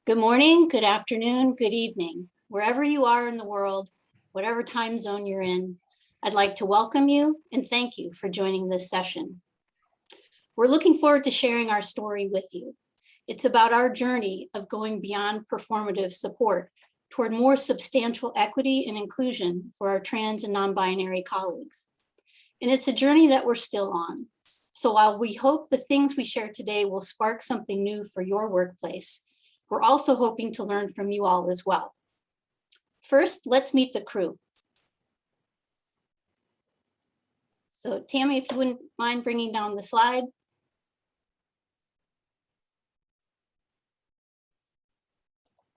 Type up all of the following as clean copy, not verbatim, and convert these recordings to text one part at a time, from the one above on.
Good morning, good afternoon, good evening. Wherever you are in the world, whatever time zone you're in, I'd like to welcome you and thank you for joining this session. We're looking forward to sharing our story with you. It's about our journey of going beyond performative support toward more substantial equity and inclusion for our trans and non-binary colleagues. And it's a journey that we're still on. So while we hope the things we share today will spark something new for your workplace, we're also hoping to learn from you all as well. First, let's meet the crew. So Tammy, if you wouldn't mind bringing down the slide.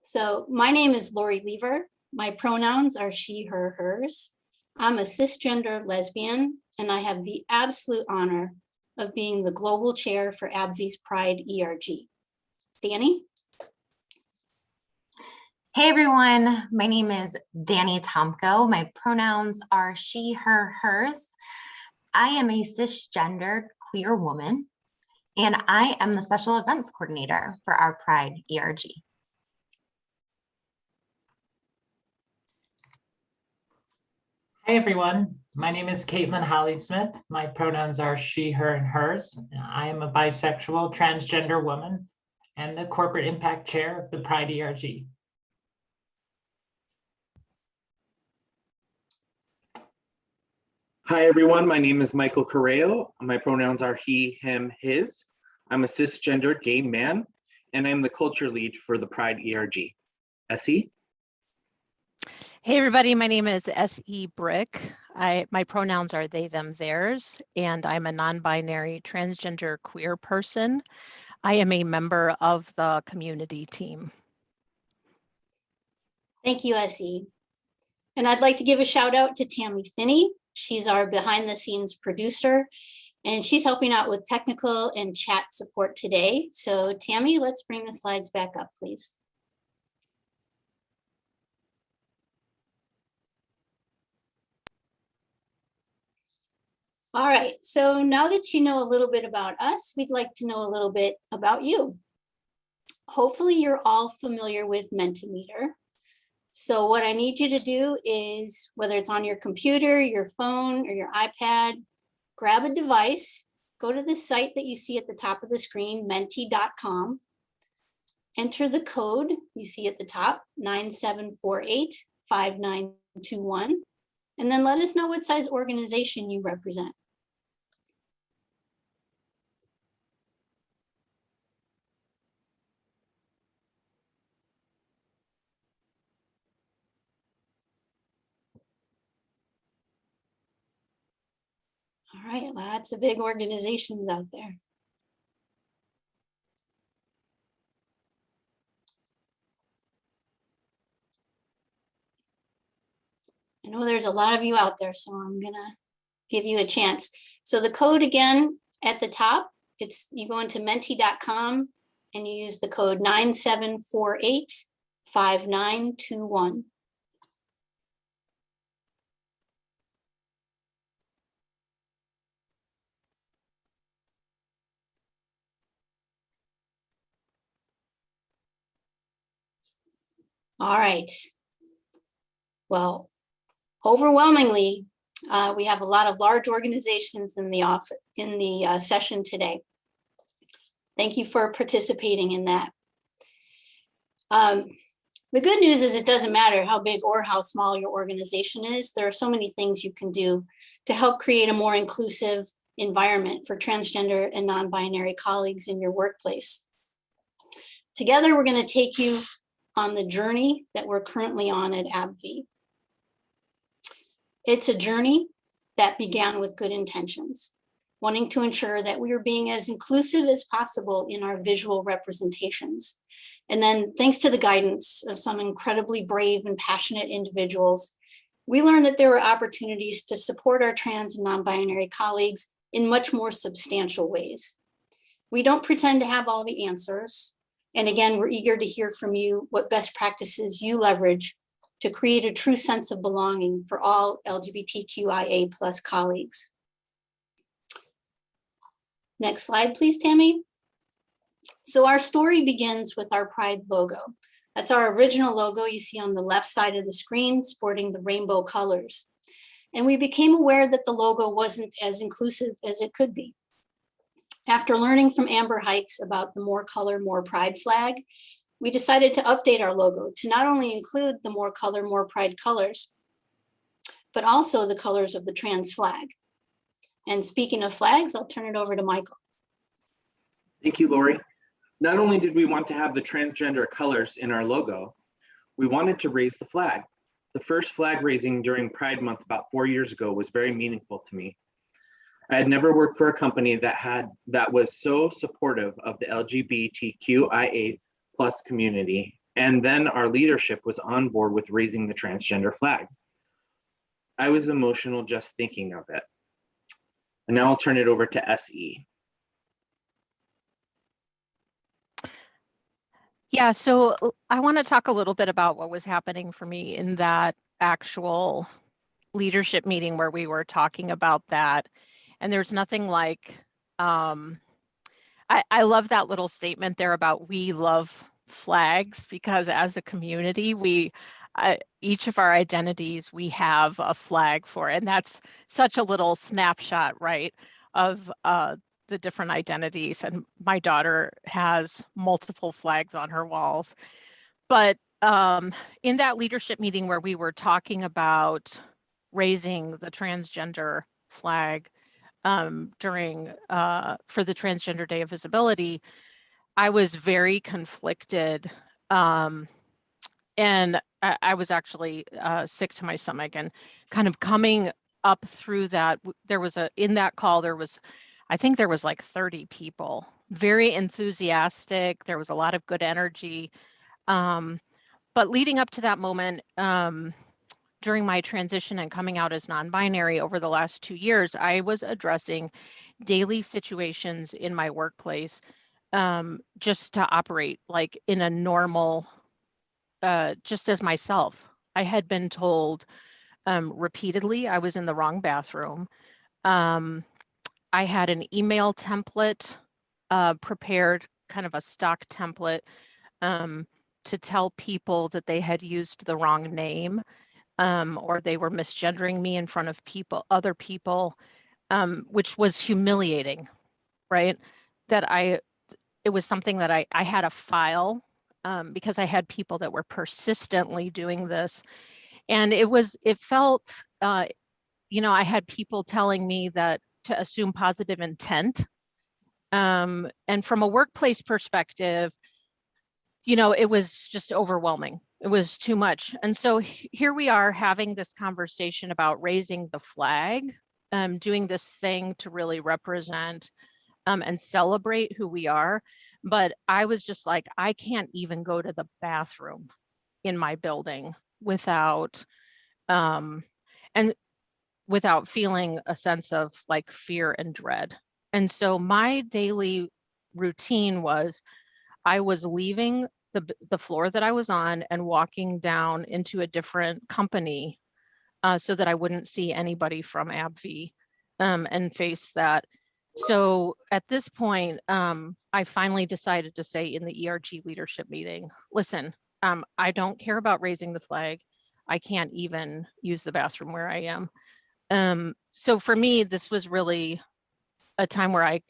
So my name is Lori Lever. My pronouns are she, her, hers. I'm a cisgender lesbian, and I have the absolute honor of being the global chair for AbbVie's PRIDE ERG. Danny? Hey everyone, my name is Danny Tomko. My pronouns are she, her, hers. I am a cisgendered queer woman, and I am the special events coordinator for our PRIDE ERG. Hi everyone, my name is Caitlin Holly-Smith. My pronouns are she, her, and hers. I am a bisexual transgender woman and the corporate impact chair of the PRIDE ERG. Hi everyone, my name is Michael Correo. My pronouns are he, him, his. I'm a cisgendered gay man, and I'm the culture lead for the PRIDE ERG. Essie? Hey everybody, my name is S.E. Brick. My pronouns are they, them, theirs, and I'm a non-binary transgender queer person. I am a member of the community team. Thank you, Essie. And I'd like to give a shout out to Tammy Finney. She's our behind the scenes producer, and she's helping out with technical and chat support today. So Tammy, let's bring the slides back up, please. All right, so now that you know a little bit about us, we'd like to know a little bit about you. Hopefully you're all familiar with Mentimeter. So what I need you to do is, whether it's on your computer, your phone, or your iPad, grab a device, go to the site that you see at the top of the screen, menti.com, enter the code you see at the top, 97485921, and then let us know what size organization you represent. All right, lots of big organizations out there. I know there's a lot of you out there, so I'm gonna give you a chance. So the code again at the top, you go into menti.com and you use the code 97485921. All right. Well, overwhelmingly, we have a lot of large organizations in the session today. Thank you for participating in that. The good news is it doesn't matter how big or how small your organization is. There are so many things you can do to help create a more inclusive environment for transgender and non-binary colleagues in your workplace. Together, we're going to take you on the journey that we're currently on at AbbVie. It's a journey that began with good intentions, wanting to ensure that we are being as inclusive as possible in our visual representations. And then thanks to the guidance of some incredibly brave and passionate individuals, we learned that there were opportunities to support our trans and non-binary colleagues in much more substantial ways. We don't pretend to have all the answers. And again, we're eager to hear from you what best practices you leverage to create a true sense of belonging for all LGBTQIA+ colleagues. Next slide, please, Tammy. So our story begins with our Pride logo. That's our original logo you see on the left side of the screen, sporting the rainbow colors. And we became aware that the logo wasn't as inclusive as it could be. After learning from Amber Hikes about the More Color, More Pride flag, we decided to update our logo to not only include the More Color, More Pride colors, but also the colors of the trans flag. And speaking of flags, I'll turn it over to Michael. Thank you, Lori. Not only did we want to have the transgender colors in our logo, we wanted to raise the flag. The first flag raising during Pride Month about 4 years ago was very meaningful to me. I had never worked for a company that was so supportive of the LGBTQIA+ community, and then our leadership was on board with raising the transgender flag. I was emotional just thinking of it. And now I'll turn it over to SE. Yeah, so I want to talk a little bit about what was happening for me in that actual leadership meeting where we were talking about that. And there's nothing like, I love that little statement there about we love flags, because as a community, each of our identities, we have a flag for it. And that's such a little snapshot, right, of the different identities. And my daughter has multiple flags on her walls. But in that leadership meeting where we were talking about raising the transgender flag during for the Transgender Day of Visibility, I was very conflicted. And I was actually sick to my stomach, and kind of coming up through that, in that call, I think there was like 30 people, very enthusiastic. There was a lot of good energy. But leading up to that moment, during my transition and coming out as non-binary over the last 2 years, I was addressing daily situations in my workplace just to operate like in a normal, just as myself. I had been told repeatedly I was in the wrong bathroom. I had an email template prepared, kind of a stock template, to tell people that they had used the wrong name, or they were misgendering me in front of other people, which was humiliating, right? It was something that I had a file, because I had people that were persistently doing this. And it felt, I had people telling me that to assume positive intent. And from a workplace perspective, it was just overwhelming. It was too much. And so here we are having this conversation about raising the flag, doing this thing to really represent and celebrate who we are. But I was just like, I can't even go to the bathroom in my building without feeling a sense of like fear and dread. And so my daily routine was, I was leaving the floor that I was on and walking down into a different company so that I wouldn't see anybody from AbbVie and face that. So at this point, I finally decided to say in the ERG leadership meeting, listen, I don't care about raising the flag. I can't even use the bathroom where I am. So for me, this was really a time where I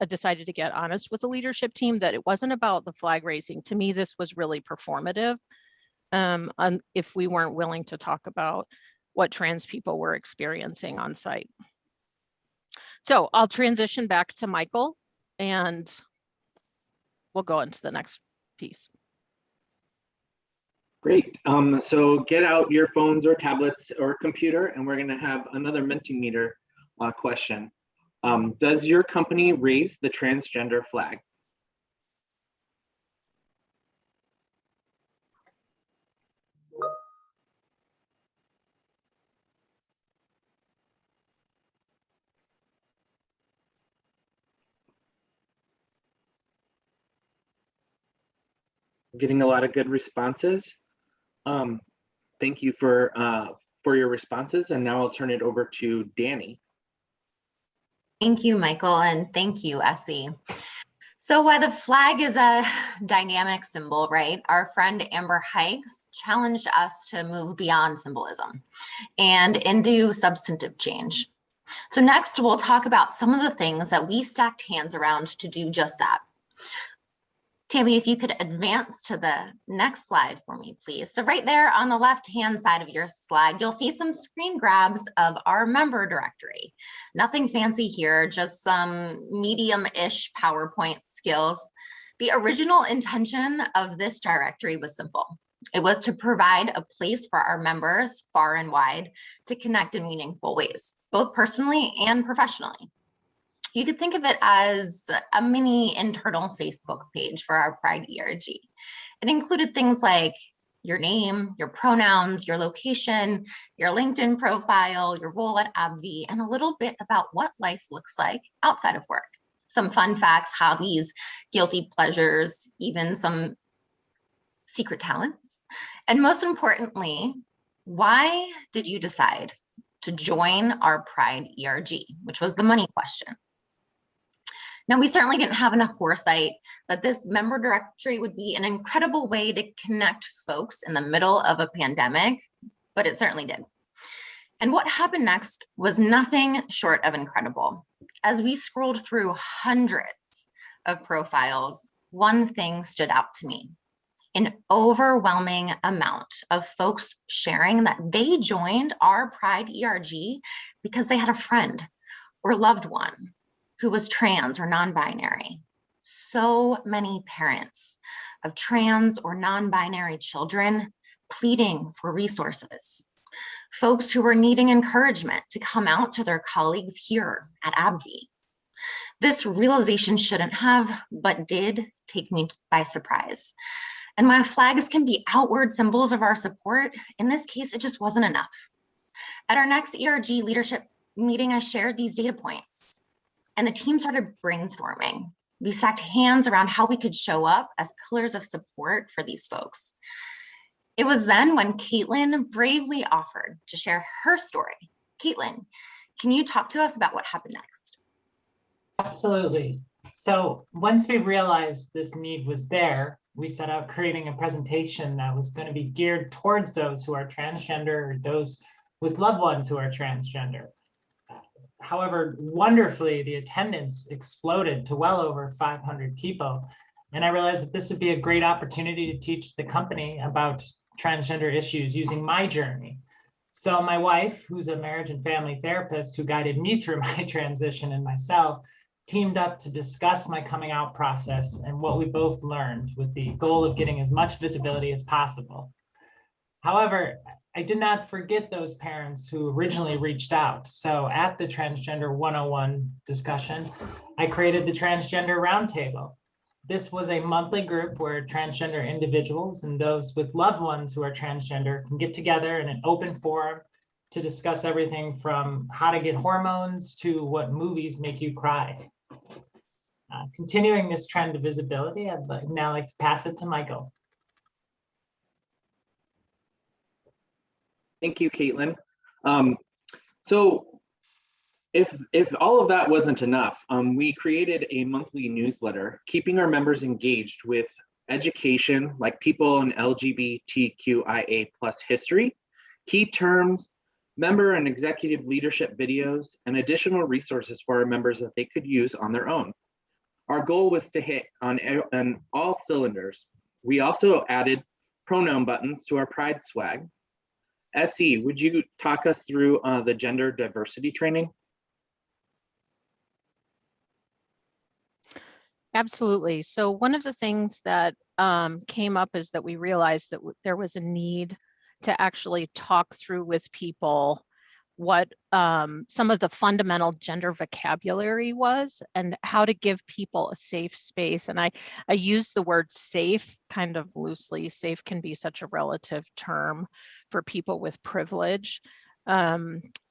decided to get honest with the leadership team that it wasn't about the flag raising. To me, this was really performative. If we weren't willing to talk about what trans people were experiencing on site. So I'll transition back to Michael and we'll go into the next piece. Great. So get out your phones or tablets or computer, and we're going to have another Mentimeter question. Does your company raise the transgender flag? Getting a lot of good responses. Thank you for your responses, and now I'll turn it over to Danny. Thank you, Michael, and thank you, Essie. So while the flag is a dynamic symbol, right, our friend Amber Hikes challenged us to move beyond symbolism and into substantive change. So next, we'll talk about some of the things that we stacked hands around to do just that. Tammy, if you could advance to the next slide for me, please. So right there on the left-hand side of your slide, you'll see some screen grabs of our member directory. Nothing fancy here, just some medium-ish PowerPoint skills. The original intention of this directory was simple. It was to provide a place for our members far and wide to connect in meaningful ways, both personally and professionally. You could think of it as a mini internal Facebook page for our Pride ERG. It included things like your name, your pronouns, your location, your LinkedIn profile, your role at AbbVie, and a little bit about what life looks like outside of work. Some fun facts, hobbies, guilty pleasures, even some secret talents. And most importantly, why did you decide to join our Pride ERG, which was the money question? Now, we certainly didn't have enough foresight that this member directory would be an incredible way to connect folks in the middle of a pandemic, but it certainly did. And what happened next was nothing short of incredible. As we scrolled through hundreds of profiles, one thing stood out to me: an overwhelming amount of folks sharing that they joined our Pride ERG because they had a friend or loved one who was trans or non-binary. So many parents of trans or non-binary children pleading for resources. Folks who were needing encouragement to come out to their colleagues here at AbbVie. This realization shouldn't have, but did take me by surprise. And while flags can be outward symbols of our support, in this case, it just wasn't enough. At our next ERG leadership meeting, I shared these data points, and the team started brainstorming. We stacked hands around how we could show up as pillars of support for these folks. It was then when Caitlin bravely offered to share her story. Caitlin, can you talk to us about what happened next? Absolutely. So once we realized this need was there, we set out creating a presentation that was going to be geared towards those who are transgender or those with loved ones who are transgender. However, wonderfully, the attendance exploded to well over 500 people. And I realized that this would be a great opportunity to teach the company about transgender issues using my journey. So my wife, who's a marriage and family therapist who guided me through my transition, and myself teamed up to discuss my coming out process and what we both learned, with the goal of getting as much visibility as possible. However, I did not forget those parents who originally reached out. So at the Transgender 101 discussion, I created the Transgender Roundtable. This was a monthly group where transgender individuals and those with loved ones who are transgender can get together in an open forum to discuss everything from how to get hormones to what movies make you cry. Continuing this trend of visibility, I'd now like to pass it to Michael. Thank you, Caitlin. So if all of that wasn't enough, we created a monthly newsletter, keeping our members engaged with education, like people in LGBTQIA+ history, key terms, member and executive leadership videos, and additional resources for our members that they could use on their own. Our goal was to hit on all cylinders. We also added pronoun buttons to our Pride swag. SE, would you talk us through the gender diversity training? Absolutely. So one of the things that came up is that we realized that there was a need to actually talk through with people what some of the fundamental gender vocabulary was and how to give people a safe space. And I use the word safe kind of loosely. Safe can be such a relative term for people with privilege.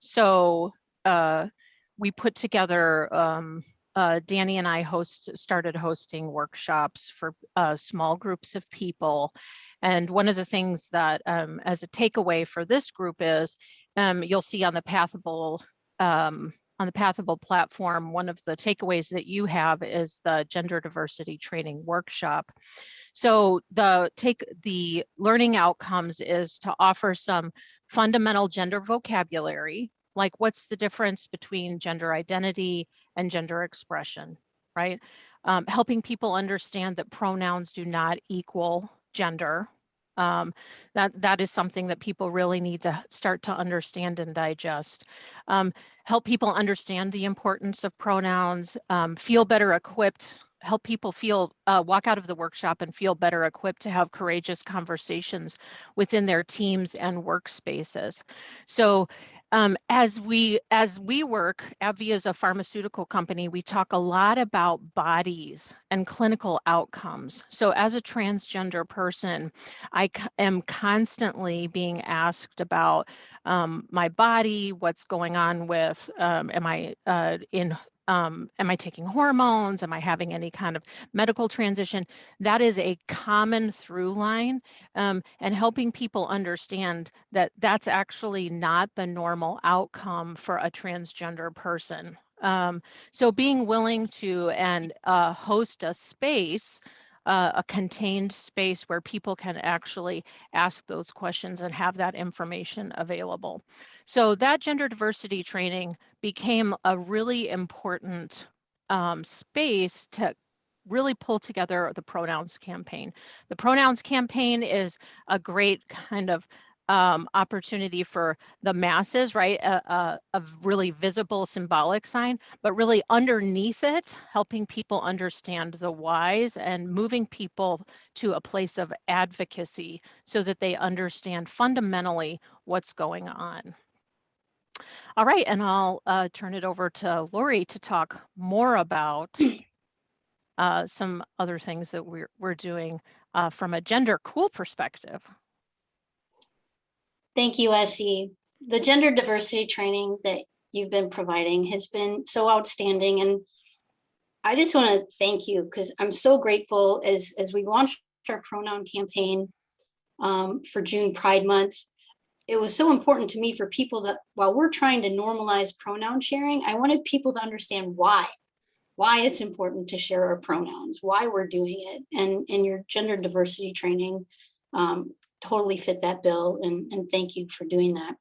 So we put together, Danny and I started hosting workshops for small groups of people. And one of the things that as a takeaway for this group is, you'll see on the Pathable on the Pathable platform, one of the takeaways that you have is the gender diversity training workshop. So the learning outcomes is to offer some fundamental gender vocabulary, like what's the difference between gender identity and gender expression, right? Helping people understand that pronouns do not equal gender. That is something that people really need to start to understand and digest. Help people understand the importance of pronouns, feel better equipped, help people feel, walk out of the workshop and feel better equipped to have courageous conversations within their teams and workspaces. So as we work, AbbVie is a pharmaceutical company, we talk a lot about bodies and clinical outcomes. So as a transgender person, I am constantly being asked about my body, what's going on with, am I taking hormones? Am I having any kind of medical transition? That is a common through line, and helping people understand that that's actually not the normal outcome for a transgender person. So being willing to and host a space, a contained space where people can actually ask those questions and have that information available. So that gender diversity training became a really important space to really pull together the pronouns campaign. The pronouns campaign is a great kind of opportunity for the masses, right? A really visible symbolic sign, but really underneath it, helping people understand the whys and moving people to a place of advocacy so that they understand fundamentally what's going on. All right, and I'll turn it over to Lori to talk more about some other things that we're doing from a gender cool perspective. Thank you, Essie. The gender diversity training that you've been providing has been so outstanding. And I just want to thank you because I'm so grateful as we launched our pronoun campaign for June Pride Month. It was so important to me for people that while we're trying to normalize pronoun sharing, I wanted people to understand why it's important to share our pronouns, why we're doing it. And your gender diversity training totally fit that bill. And thank you for doing that.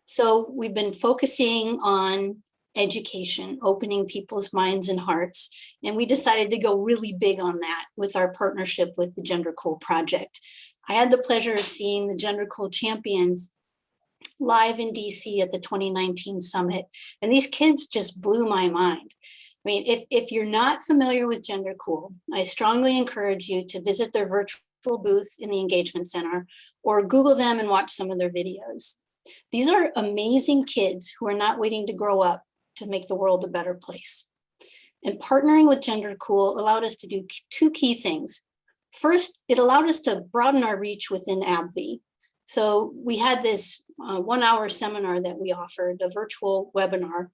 So we've been focusing on education, opening people's minds and hearts. And we decided to go really big on that with our partnership with the Gender Cool Project. I had the pleasure of seeing the Gender Cool champions live in DC at the 2019 summit. And these kids just blew my mind. I mean, if you're not familiar with Gender Cool, I strongly encourage you to visit their virtual booth in the Engagement Center or Google them and watch some of their videos. These are amazing kids who are not waiting to grow up to make the world a better place. And partnering with Gender Cool allowed us to do two key things. First, it allowed us to broaden our reach within AbbVie. So we had this 1-hour seminar that we offered, a virtual webinar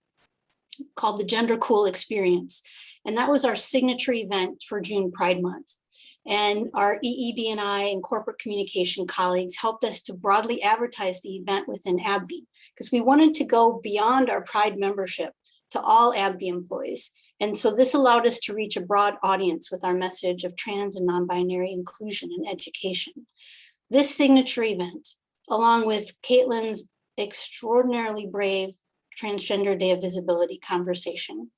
called the Gender Cool Experience. And that was our signature event for June Pride Month. And our EED&I and corporate communication colleagues helped us to broadly advertise the event within AbbVie because we wanted to go beyond our Pride membership to all AbbVie employees. And so this allowed us to reach a broad audience with our message of trans and non-binary inclusion and education. This signature event, along with Caitlin's extraordinarily brave Transgender Day of Visibility conversation,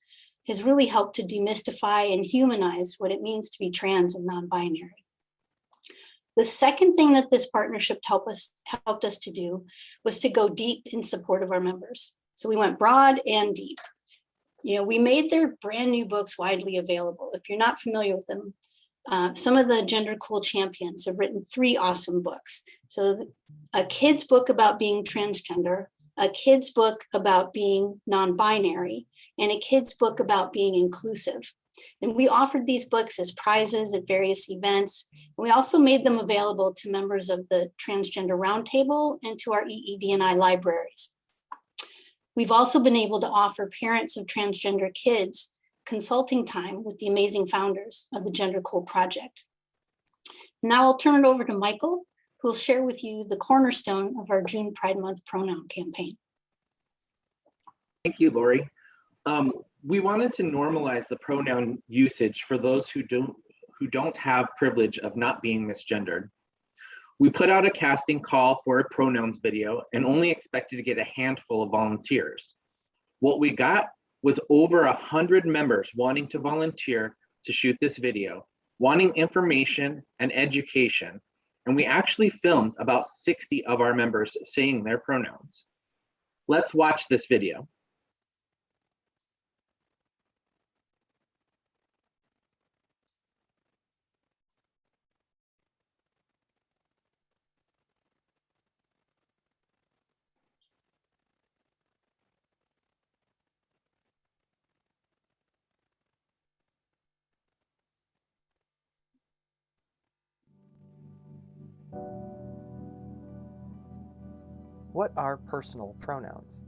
has really helped to demystify and humanize what it means to be trans and non-binary. The second thing that this partnership helped us to do was to go deep in support of our members. So we went broad and deep. You know, we made their brand new books widely available. If you're not familiar with them, some of the Gender Cool champions have written 3 awesome books. So a kid's book about being transgender, a kid's book about being non-binary, and a kid's book about being inclusive. And we offered these books as prizes at various events. And we also made them available to members of the Transgender Roundtable and to our EED&I libraries. We've also been able to offer parents of transgender kids consulting time with the amazing founders of the Gender Cool Project. Now I'll turn it over to Michael, who will share with you the cornerstone of our June Pride Month pronoun campaign. Thank you, Lori. We wanted to normalize the pronoun usage for those who don't have privilege of not being misgendered. We put out a casting call for a pronouns video and only expected to get a handful of volunteers. What we got was over 100 members wanting to volunteer to shoot this video, wanting information and education. And we actually filmed about 60 of our members saying their pronouns. Let's watch this video. What are personal pronouns?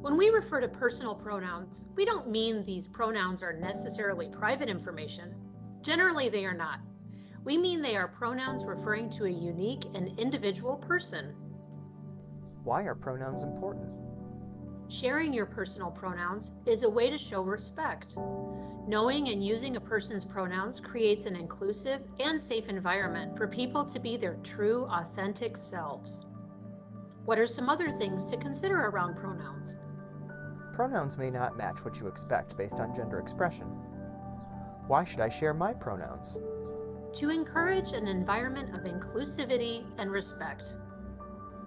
When we refer to personal pronouns, we don't mean these pronouns are necessarily private information. Generally, they are not. We mean they are pronouns referring to a unique and individual person. Why are pronouns important? Sharing your personal pronouns is a way to show respect. Knowing and using a person's pronouns creates an inclusive and safe environment for people to be their true, authentic selves. What are some other things to consider around pronouns? Pronouns may not match what you expect based on gender expression. Why should I share my pronouns? To encourage an environment of inclusivity and respect.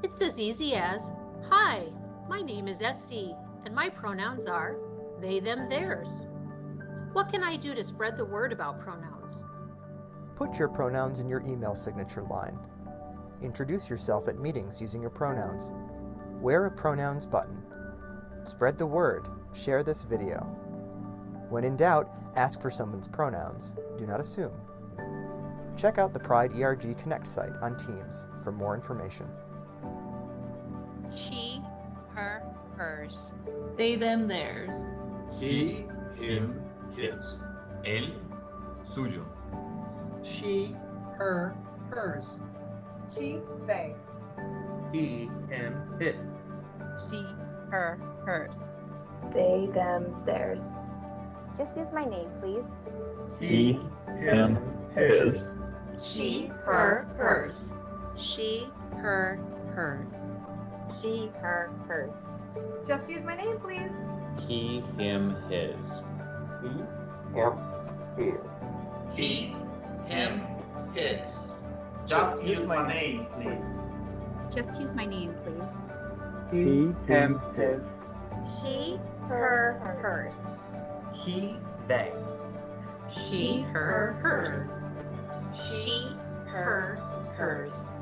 It's as easy as, "Hi, my name is SC, and my pronouns are they, them, theirs." What can I do to spread the word about pronouns? Put your pronouns in your email signature line. Introduce yourself at meetings using your pronouns. Wear a pronouns button. Spread the word. Share this video. When in doubt, ask for someone's pronouns. Do not assume. Check out the PRIDE ERG Connect site on Teams for more information. She, her, hers. They, them, theirs. He, him, his. Él, suyo. She, her, hers. She, they. He, him, his. She, her, hers. They, them, theirs. Just use my name, please. He, him, his. She, her, hers. She, her, hers. She, her, hers. Just use my name, please. He, him, his. He, him, his. He, him, his. Just use my name, please. Just use my name, please. He, him, his. She, her, hers. He, they. She, her, hers. She, her, hers.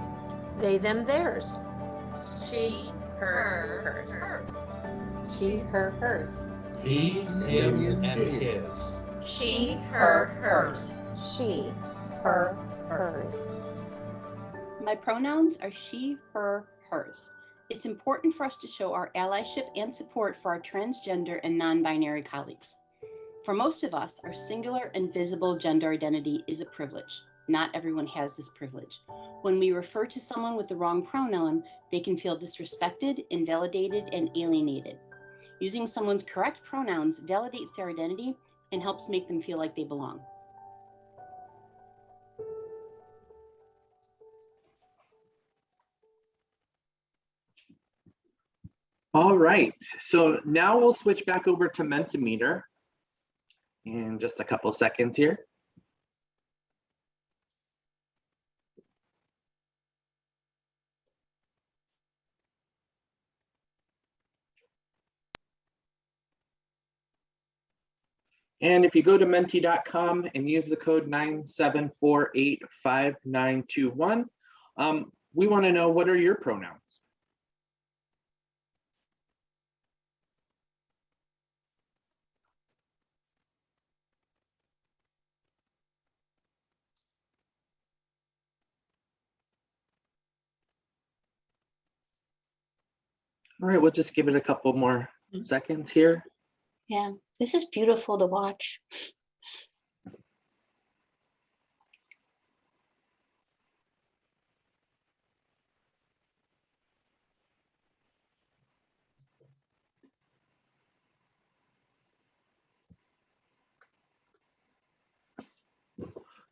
They, them, theirs. She, her, hers. She, her, hers. He, him, and his. She, her, hers. She, her, hers. My pronouns are she, her, hers. It's important for us to show our allyship and support for our transgender and non-binary colleagues. For most of us, our singular and visible gender identity is a privilege. Not everyone has this privilege. When we refer to someone with the wrong pronoun, they can feel disrespected, invalidated, and alienated. Using someone's correct pronouns validates their identity and helps make them feel like they belong. All right, so now we'll switch back over to Mentimeter in just a couple seconds here. And if you go to menti.com and use the code 97485921, we want to know, what are your pronouns? All right, we'll just give it a couple more seconds here. Yeah, this is beautiful to watch.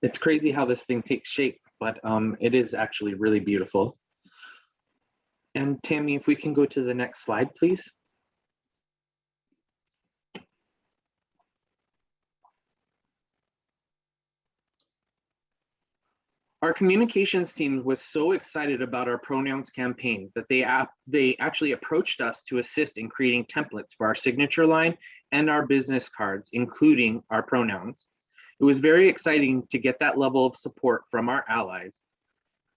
It's crazy how this thing takes shape, but it is actually really beautiful. And Tammy, if we can go to the next slide, please. Our communications team was so excited about our pronouns campaign that they actually approached us to assist in creating templates for our signature line and our business cards, including our pronouns. It was very exciting to get that level of support from our allies.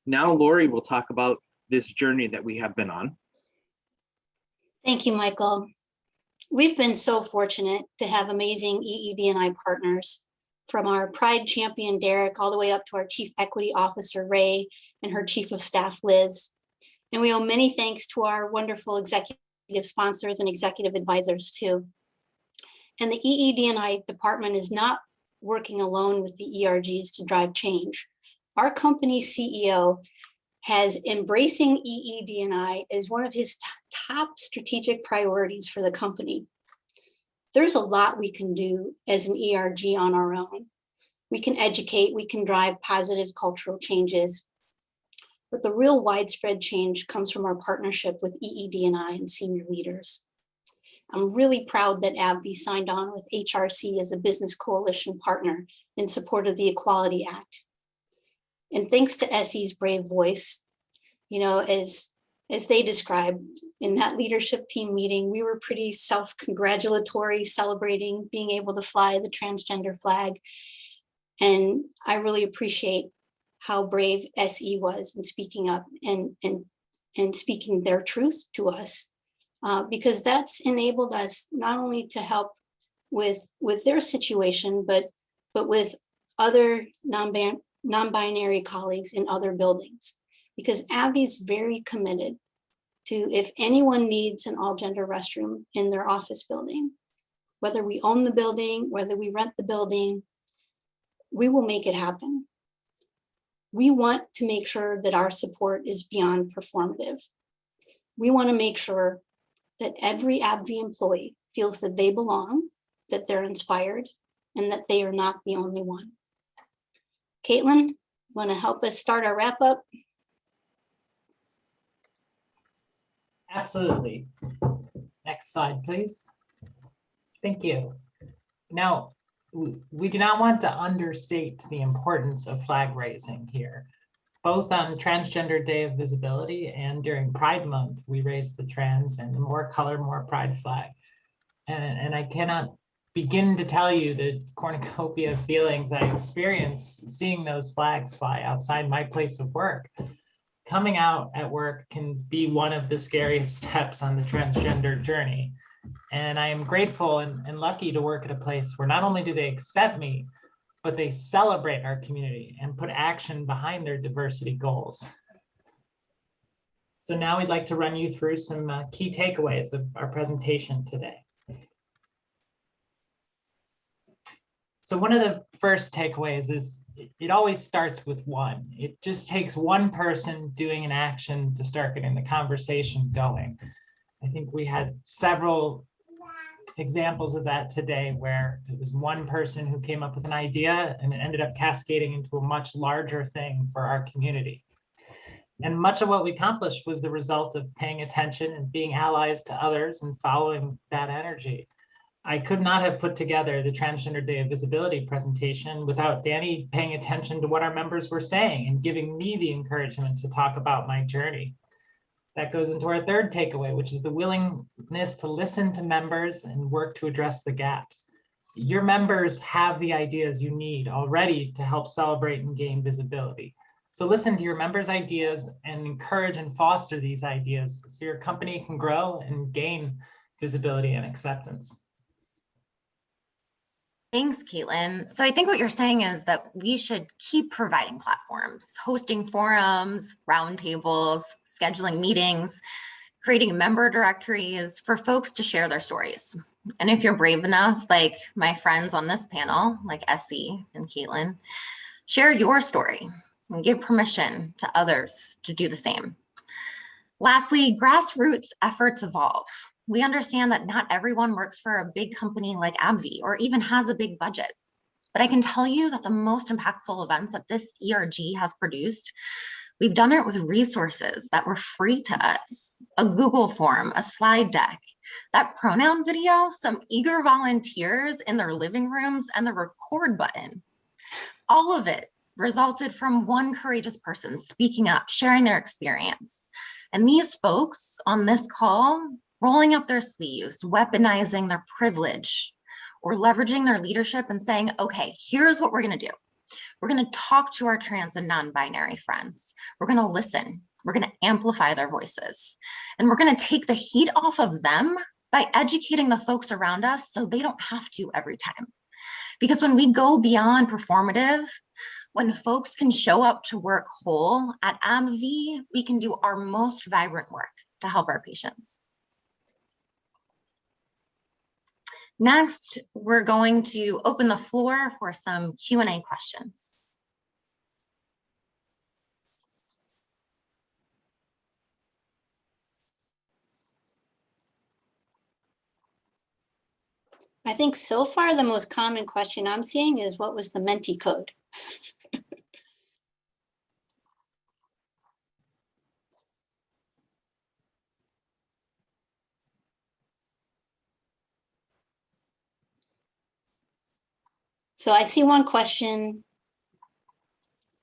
Now Lori will talk about this journey that we have been on. Thank you, Michael. We've been so fortunate to have amazing EED&I partners, from our Pride champion, Derek, all the way up to our Chief Equity Officer, Ray, and her Chief of Staff, Liz. And we owe many thanks to our wonderful executive sponsors and executive advisors too. And the EED&I department is not working alone with the ERGs to drive change. Our company CEO has embracing EED&I as one of his top strategic priorities for the company. There's a lot we can do as an ERG on our own. We can educate, we can drive positive cultural changes, but the real widespread change comes from our partnership with EED&I and senior leaders. I'm really proud that AbbVie signed on with HRC as a business coalition partner in support of the Equality Act. And thanks to SE's brave voice, you know, as they described in that leadership team meeting, we were pretty self-congratulatory, celebrating being able to fly the transgender flag. And I really appreciate how brave SE was in speaking up and speaking their truth to us, because that's enabled us not only to help with their situation, but with other non-binary colleagues in other buildings. Because AbbVie is very committed to, if anyone needs an all-gender restroom in their office building, whether we own the building, whether we rent the building, we will make it happen. We want to make sure that our support is beyond performative. We want to make sure that every AbbVie employee feels that they belong, that they're inspired, and that they are not the only one. Caitlin, want to help us start our wrap up? Absolutely. Next slide, please. Thank you. Now, we do not want to understate the importance of flag raising here. Both on Transgender Day of Visibility and during Pride Month, we raised the trans and the More Color, More Pride flag. And I cannot begin to tell you the cornucopia of feelings I experienced seeing those flags fly outside my place of work. Coming out at work can be one of the scariest steps on the transgender journey. And I am grateful and lucky to work at a place where not only do they accept me, but they celebrate our community and put action behind their diversity goals. So now we'd like to run you through some key takeaways of our presentation today. So one of the first takeaways is it always starts with one. It just takes one person doing an action to start getting the conversation going. I think we had several examples of that today where it was one person who came up with an idea and it ended up cascading into a much larger thing for our community. And much of what we accomplished was the result of paying attention and being allies to others and following that energy. I could not have put together the Transgender Day of Visibility presentation without Danny paying attention to what our members were saying and giving me the encouragement to talk about my journey. That goes into our third takeaway, which is the willingness to listen to members and work to address the gaps. Your members have the ideas you need already to help celebrate and gain visibility. So listen to your members' ideas and encourage and foster these ideas so your company can grow and gain visibility and acceptance. Thanks, Caitlin. So I think what you're saying is that we should keep providing platforms, hosting forums, roundtables, scheduling meetings, creating member directories for folks to share their stories. And if you're brave enough, like my friends on this panel, like Essie and Caitlin, share your story and give permission to others to do the same. Lastly, grassroots efforts evolve. We understand that not everyone works for a big company like AbbVie or even has a big budget. But I can tell you that the most impactful events that this ERG has produced, we've done it with resources that were free to us, a Google form, a slide deck, that pronoun video, some eager volunteers in their living rooms, and the record button. All of it resulted from one courageous person speaking up, sharing their experience. And these folks on this call, rolling up their sleeves, weaponizing their privilege, or leveraging their leadership and saying, okay, here's what we're gonna do. We're gonna talk to our trans and non-binary friends. We're gonna listen. We're gonna amplify their voices. And we're gonna take the heat off of them by educating the folks around us so they don't have to every time. Because when we go beyond performative, when folks can show up to work whole, at AbbVie, we can do our most vibrant work to help our patients. Next, we're going to open the floor for some Q&A questions. I think so far the most common question I'm seeing is, what was the Menti code? So I see one question.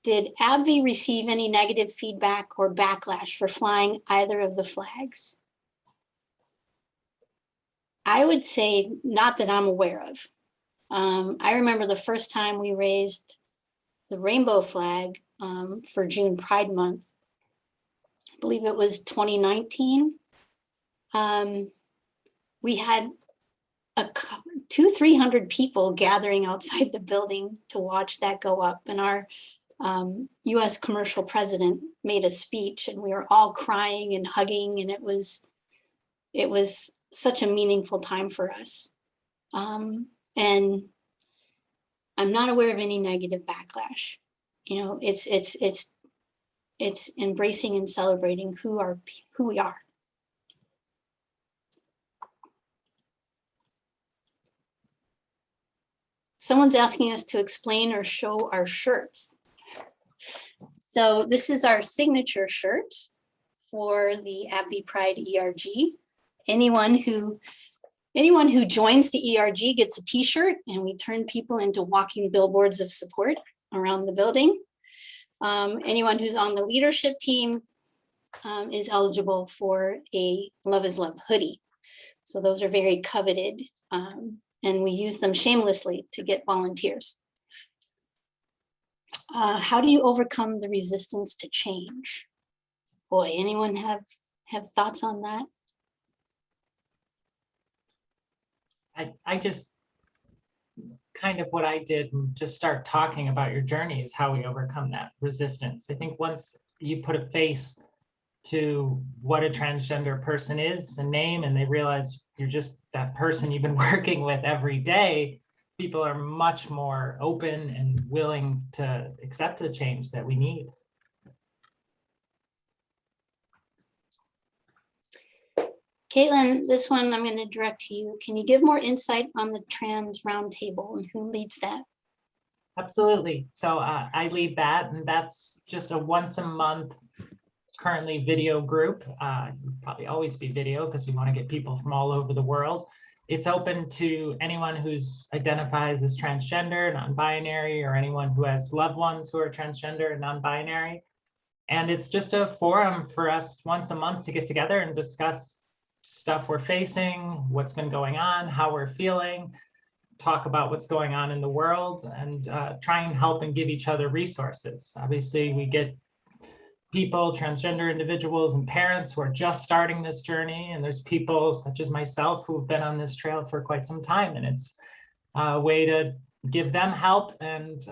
Did AbbVie receive any negative feedback or backlash for flying either of the flags? I would say not that I'm aware of. I remember the first time we raised the rainbow flag for June Pride Month. I believe it was 2019. We had 200-300 people gathering outside the building to watch that go up, and our US commercial president made a speech, and we were all crying and hugging, and it was such a meaningful time for us. And I'm not aware of any negative backlash. You know, it's embracing and celebrating who we are. Someone's asking us to explain or show our shirts. So this is our signature shirt for the AbbVie PRIDE ERG. Anyone who joins the ERG gets a t-shirt, and we turn people into walking billboards of support around the building. Anyone who's on the leadership team is eligible for a Love is Love hoodie. So those are very coveted, and we use them shamelessly to get volunteers. How do you overcome the resistance to change? Boy, anyone have thoughts on that? I just kind of what I did and just start talking about your journey is how we overcome that resistance. I think once you put a face to what a transgender person is, a name, and they realize you're just that person you've been working with every day, people are much more open and willing to accept the change that we need. Caitlin, this one I'm going to direct to you. Can you give more insight on the Trans Roundtable and who leads that? Absolutely. So I lead that, and that's just a once a month, currently video group. Probably always be video because we want to get people from all over the world. It's open to anyone who's identifies as transgender, non-binary, or anyone who has loved ones who are transgender and non-binary. And it's just a forum for us once a month to get together and discuss stuff we're facing, what's been going on, how we're feeling, talk about what's going on in the world, and try and help and give each other resources. Obviously, we get people, transgender individuals and parents who are just starting this journey, and there's people such as myself who have been on this trail for quite some time, and it's a way to give them help and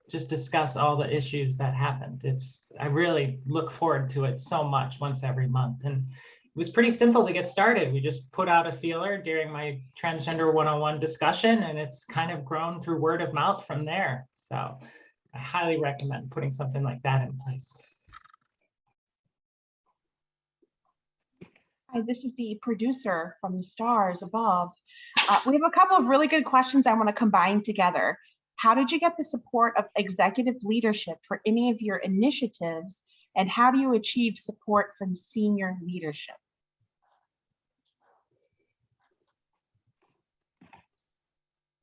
just discuss all the issues that happened. I really look forward to it so much once every month. And it was pretty simple to get started. We just put out a feeler during my Transgender 101 discussion, and it's kind of grown through word of mouth from there. So I highly recommend putting something like that in place. Hi, this is the producer from the stars above. We have a couple of really good questions I want to combine together. How did you get the support of executive leadership for any of your initiatives? And how do you achieve support from senior leadership?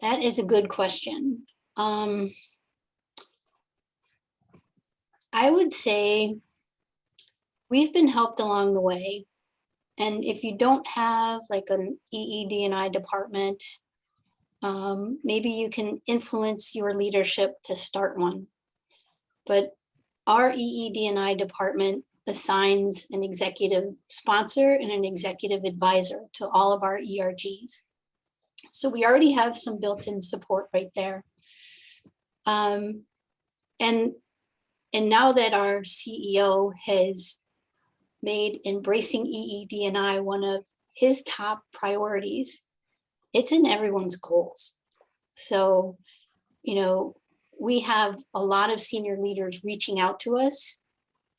That is a good question. I would say we've been helped along the way. And if you don't have like an EED&I department, maybe you can influence your leadership to start one. But our EED&I department assigns an executive sponsor and an executive advisor to all of our ERGs. So we already have some built-in support right there. And now that our CEO has made embracing EED&I one of his top priorities, it's in everyone's goals. So, we have a lot of senior leaders reaching out to us,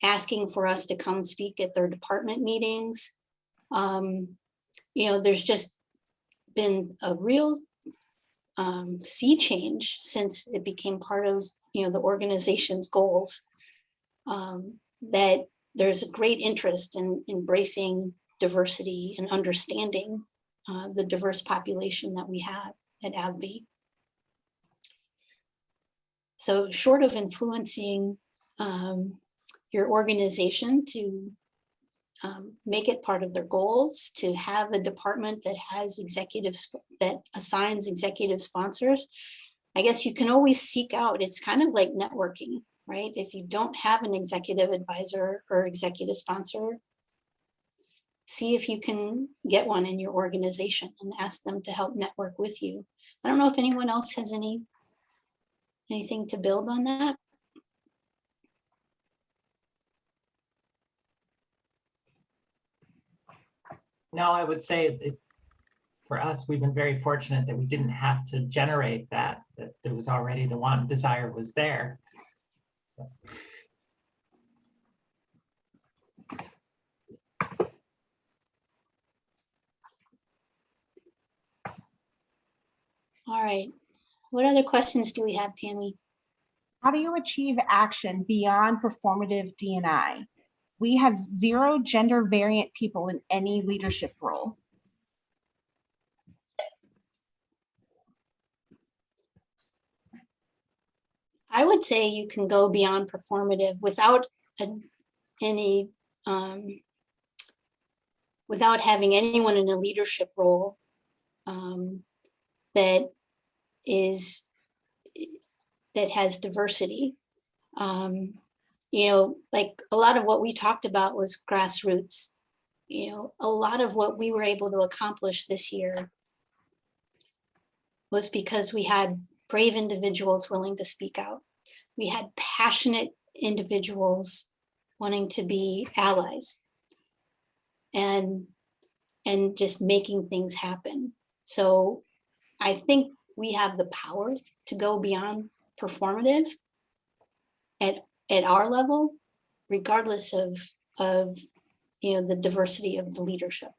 asking for us to come speak at their department meetings. There's just been a real sea change since it became part of the organization's goals, that there's a great interest in embracing diversity and understanding the diverse population that we have at AbbVie. So short of influencing your organization to make it part of their goals, to have a department that has that assigns executive sponsors, I guess you can always seek out, it's kind of like networking, right? If you don't have an executive advisor or executive sponsor, see if you can get one in your organization and ask them to help network with you. I don't know if anyone else has anything to build on that. No, I would say for us, we've been very fortunate that we didn't have to generate that there was already the desire was there. So. All right. What other questions do we have, Tammy? How do you achieve action beyond performative D&I? We have 0 gender variant people in any leadership role. I would say you can go beyond performative without without having anyone in a leadership role that has diversity. Like a lot of what we talked about was grassroots. A lot of what we were able to accomplish this year was because we had brave individuals willing to speak out. We had passionate individuals wanting to be allies and just making things happen. So I think we have the power to go beyond performative at our level, regardless of the diversity of the leadership.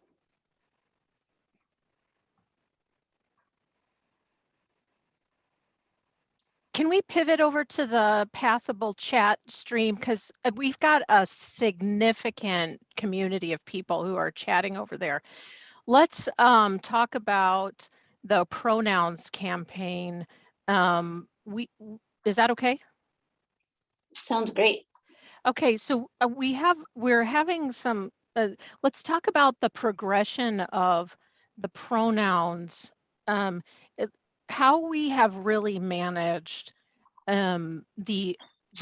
Can we pivot over to the Pathable chat stream? Because we've got a significant community of people who are chatting over there. Let's talk about the pronouns campaign. Is that okay? Sounds great. Okay, so we're having some, let's talk about the progression of the pronouns, how we have really managed the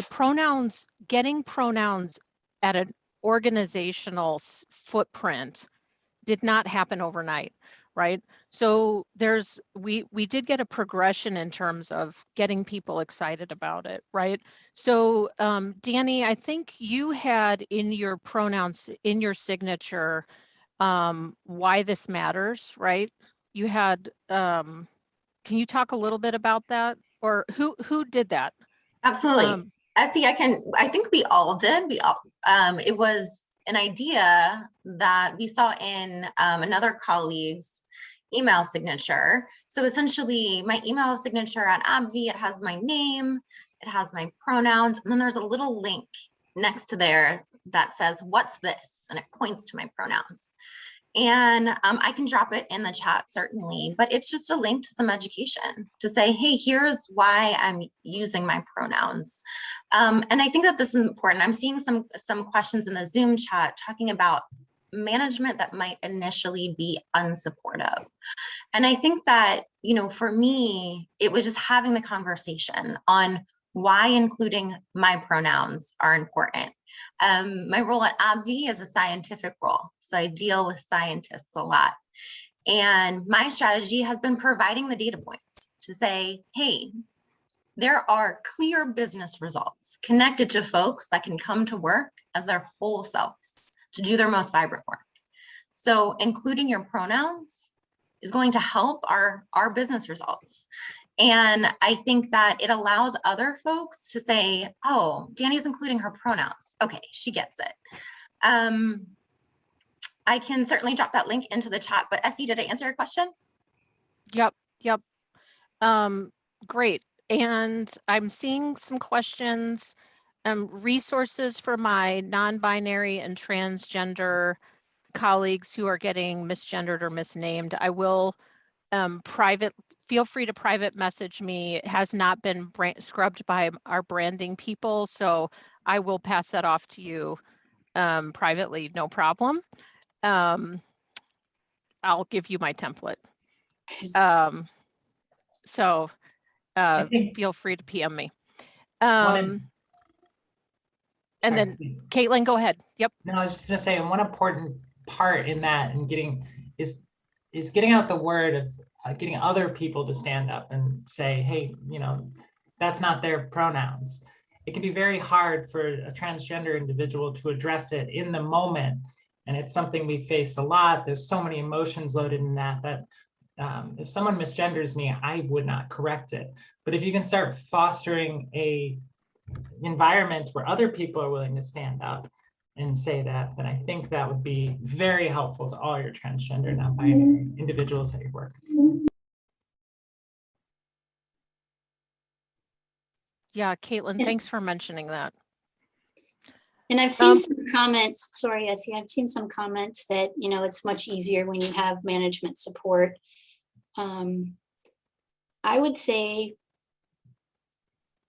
pronouns, getting pronouns at an organizational footprint did not happen overnight, right? So we did get a progression in terms of getting people excited about it, right? So Danny, I think you had in your pronouns, in your signature, why this matters, right? You had, can you talk a little bit about that? Or who did that? Absolutely. I think we all did. It was an idea that we saw in another colleague's email signature. So essentially my email signature at AbbVie, it has my name, it has my pronouns, and then there's a little link next to there that says, what's this? And it points to my pronouns. And I can drop it in the chat certainly, but it's just a link to some education to say, hey, here's why I'm using my pronouns. And I think that this is important. I'm seeing some questions in the Zoom chat talking about management that might initially be unsupportive. And I think that, you know, for me, it was just having the conversation on why including my pronouns are important. My role at AbbVie is a scientific role, so I deal with scientists a lot. And my strategy has been providing the data points to say, hey, there are clear business results connected to folks that can come to work as their whole selves to do their most vibrant work. So including your pronouns is going to help our business results. And I think that it allows other folks to say, oh, Danny's including her pronouns. Okay, she gets it. I can certainly drop that link into the chat, but Essie, did I answer your question? Yep. Great. And I'm seeing some questions, resources for my non-binary and transgender colleagues who are getting misgendered or misnamed. I will feel free to private message me. It has not been scrubbed by our branding people, so I will pass that off to you privately, no problem. I'll give you my template. So feel free to PM me. And then please. Caitlin, go ahead. Yep. No, I was just going to say, and one important part in that and is getting out the word of getting other people to stand up and say, hey, you know, that's not their pronouns. It can be very hard for a transgender individual to address it in the moment. And it's something we face a lot. There's so many emotions loaded in that if someone misgenders me, I would not correct it. But if you can start fostering a environment where other people are willing to stand up and say that, then I think that would be very helpful to all your transgender, non-binary individuals at your work. Yeah, Caitlin, thanks for mentioning that. And I've seen some comments, sorry, Essie, I've seen some comments that, you know, it's much easier when you have management support. I would say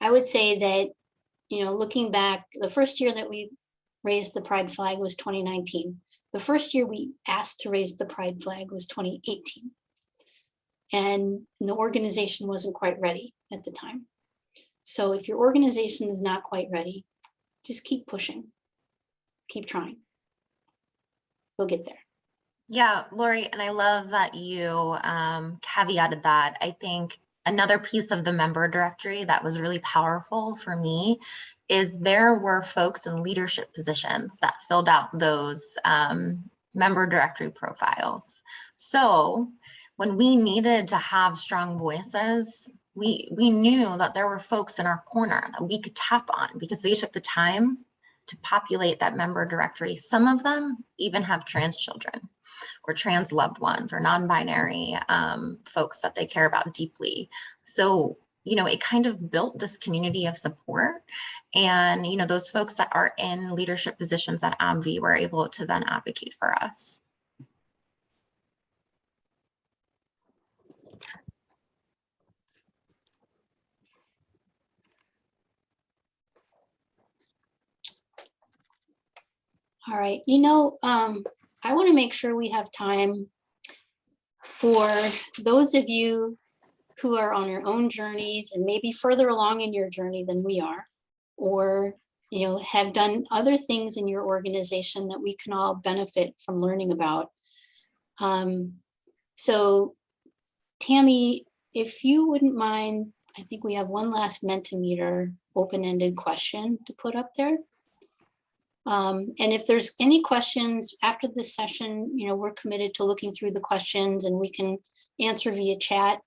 that, you know, looking back, the first year that we raised the pride flag was 2019. The first year we asked to raise the pride flag was 2018. And the organization wasn't quite ready at the time. So if your organization is not quite ready, just keep pushing, keep trying. You'll get there. Yeah, Lori, and I love that you caveated that. I think another piece of the member directory that was really powerful for me is there were folks in leadership positions that filled out those member directory profiles. So when we needed to have strong voices, we knew that there were folks in our corner that we could tap on because they took the time to populate that member directory. Some of them even have trans children or trans loved ones or non-binary folks that they care about deeply. So, you know, it kind of built this community of support. And, you know, those folks that are in leadership positions at AbbVie were able to then advocate for us. All right, you know, I want to make sure we have time for those of you who are on your own journeys and maybe further along in your journey than we are, or, you know, have done other things in your organization that we can all benefit from learning about. So Tammy, if you wouldn't mind, I think we have one last Mentimeter open-ended question to put up there. And if there's any questions after this session, you know, we're committed to looking through the questions and we can answer via chat.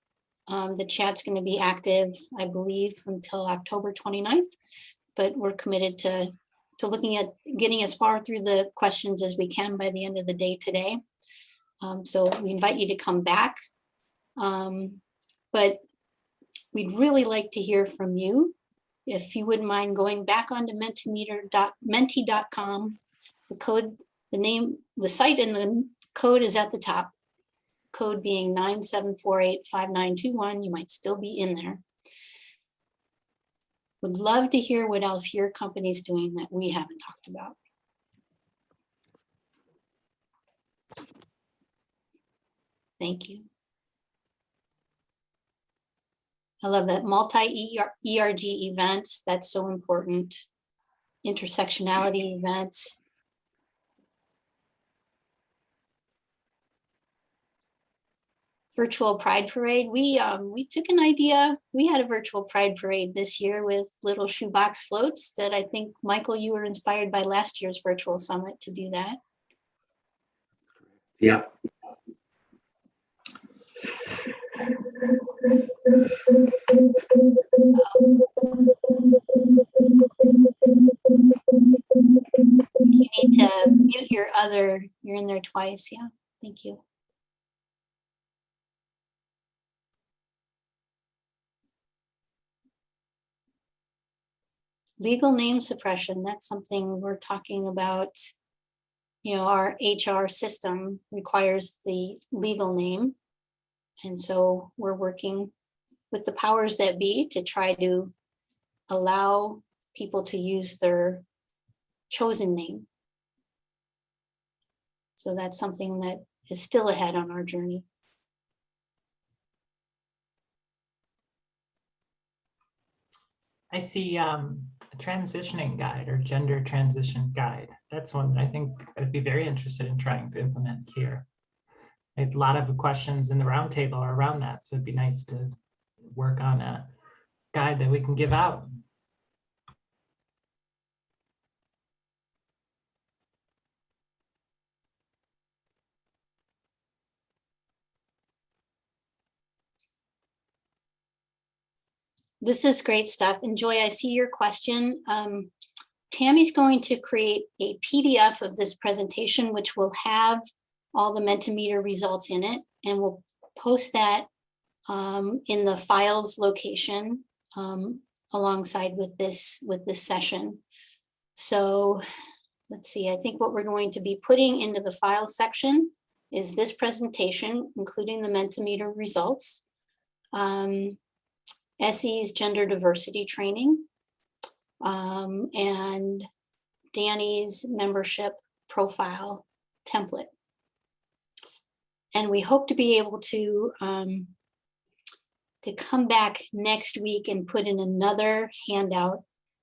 The chat's going to be active, I believe, until October 29th, but we're committed to looking at getting as far through the questions as we can by the end of the day today. So we invite you to come back. But we'd really like to hear from you. If you wouldn't mind going back onto menti.com, the code, the name, the site and the code is at the top. Code being 97485921. You might still be in there. Would love to hear what else your company's doing that we haven't talked about. Thank you. I love that multi-ERG events. That's so important. Intersectionality events. Virtual Pride Parade. We took an idea. We had a virtual Pride Parade this year with little shoebox floats that I think, Michael, you were inspired by last year's virtual summit to do that. Yeah. You need to mute your other, you're in there twice. Yeah, thank you. Legal name suppression, that's something we're talking about. You know, our HR system requires the legal name. And so we're working with the powers that be to try to allow people to use their chosen name. So that's something that is still ahead on our journey. I see a transitioning guide or gender transition guide. That's one that I think I'd be very interested in trying to implement here. A lot of the questions in the roundtable are around that, so it'd be nice to work on a guide that we can give out. This is great stuff. And Joy, I see your question. Tammy's going to create a PDF of this presentation, which will have all the Mentimeter results in it, and we'll post that in the files location alongside with this session. So let's see, I think what we're going to be putting into the file section is this presentation, including the Mentimeter results, SE's gender diversity training, and Danny's membership profile template. And we hope to be able to come back next week and put in another handout,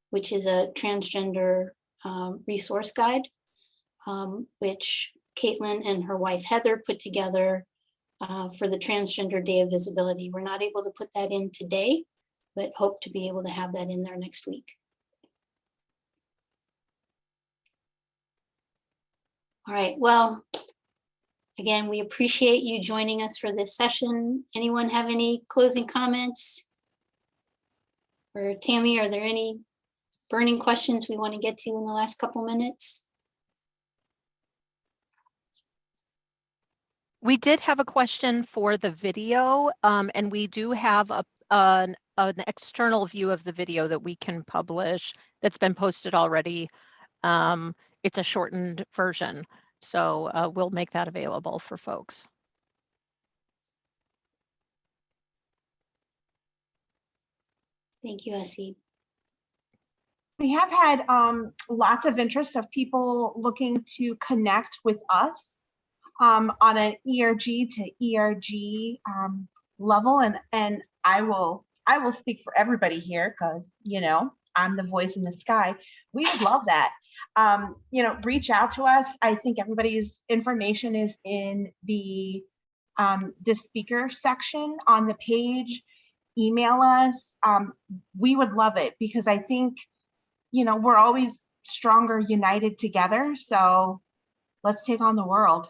which is a transgender resource guide, which Caitlin and her wife Heather put together for the Transgender Day of Visibility. We're not able to put that in today, but hope to be able to have that in there next week. All right, well, again, we appreciate you joining us for this session. Anyone have any closing comments? Or Tammy, are there any burning questions we want to get to in the last couple minutes? We did have a question for the video, and we do have an external view of the video that we can publish that's been posted already. It's a shortened version, so we'll make that available for folks. Thank you, SE. We have had lots of interest of people looking to connect with us on an ERG to ERG level, and I will speak for everybody here because, you know, I'm the voice in the sky. We would love that. You know, reach out to us. I think everybody's information is in the speaker section on the page. Email us. We would love it because I think, you know, we're always stronger united together. So let's take on the world.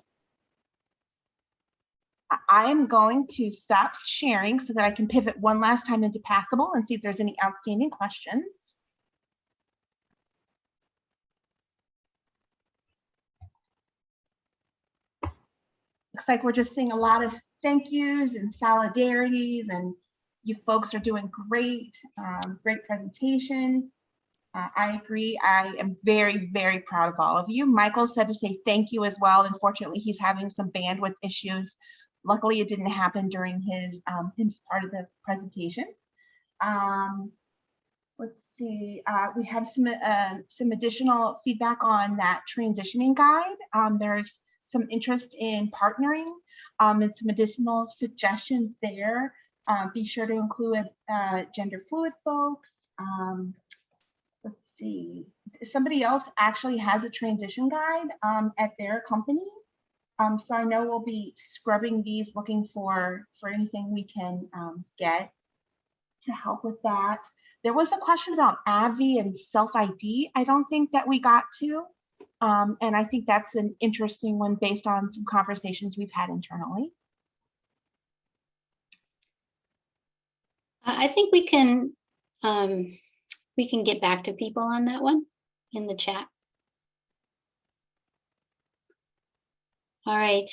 I'm going to stop sharing so that I can pivot one last time into Passable and see if there's any outstanding questions. Looks like we're just seeing a lot of thank yous and solidarities, and you folks are doing great. Great presentation. I agree. I am very, very proud of all of you. Michael said to say thank you as well. Unfortunately, he's having some bandwidth issues. Luckily, it didn't happen during his part of the presentation. Let's see. We have some additional feedback on that transitioning guide. There's some interest in partnering and some additional suggestions there. Be sure to include gender fluid folks. Let's see. Somebody else actually has a transition guide at their company. So I know we'll be scrubbing these, looking for anything we can get to help with that. There was a question about AbbVie and self-ID. I don't think that we got to. And I think that's an interesting one based on some conversations we've had internally. I think we can get back to people on that one in the chat. All right.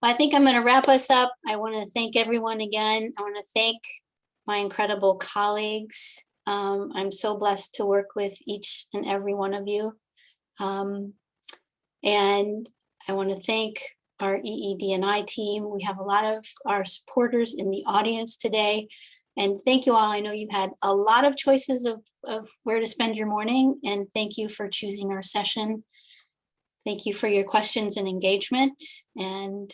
Well, I think I'm going to wrap us up. I want to thank everyone again. I want to thank my incredible colleagues. I'm so blessed to work with each and every one of you. And I want to thank our EED&I team. We have a lot of our supporters in the audience today. And thank you all. I know you've had a lot of choices of where to spend your morning. And thank you for choosing our session. Thank you for your questions and engagement, and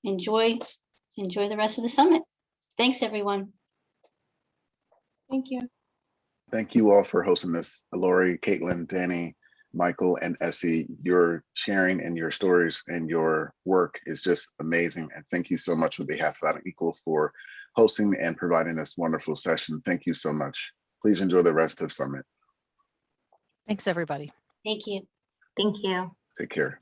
enjoy the rest of the summit. Thanks, everyone. Thank you. Thank you all for hosting this. Lori, Caitlin, Danny, Michael, and Essie, your sharing and your stories and your work is just amazing. And thank you so much on behalf of Unequal for hosting and providing this wonderful session. Thank you so much. Please enjoy the rest of Summit. Thanks, everybody. Thank you. Thank you. Take care.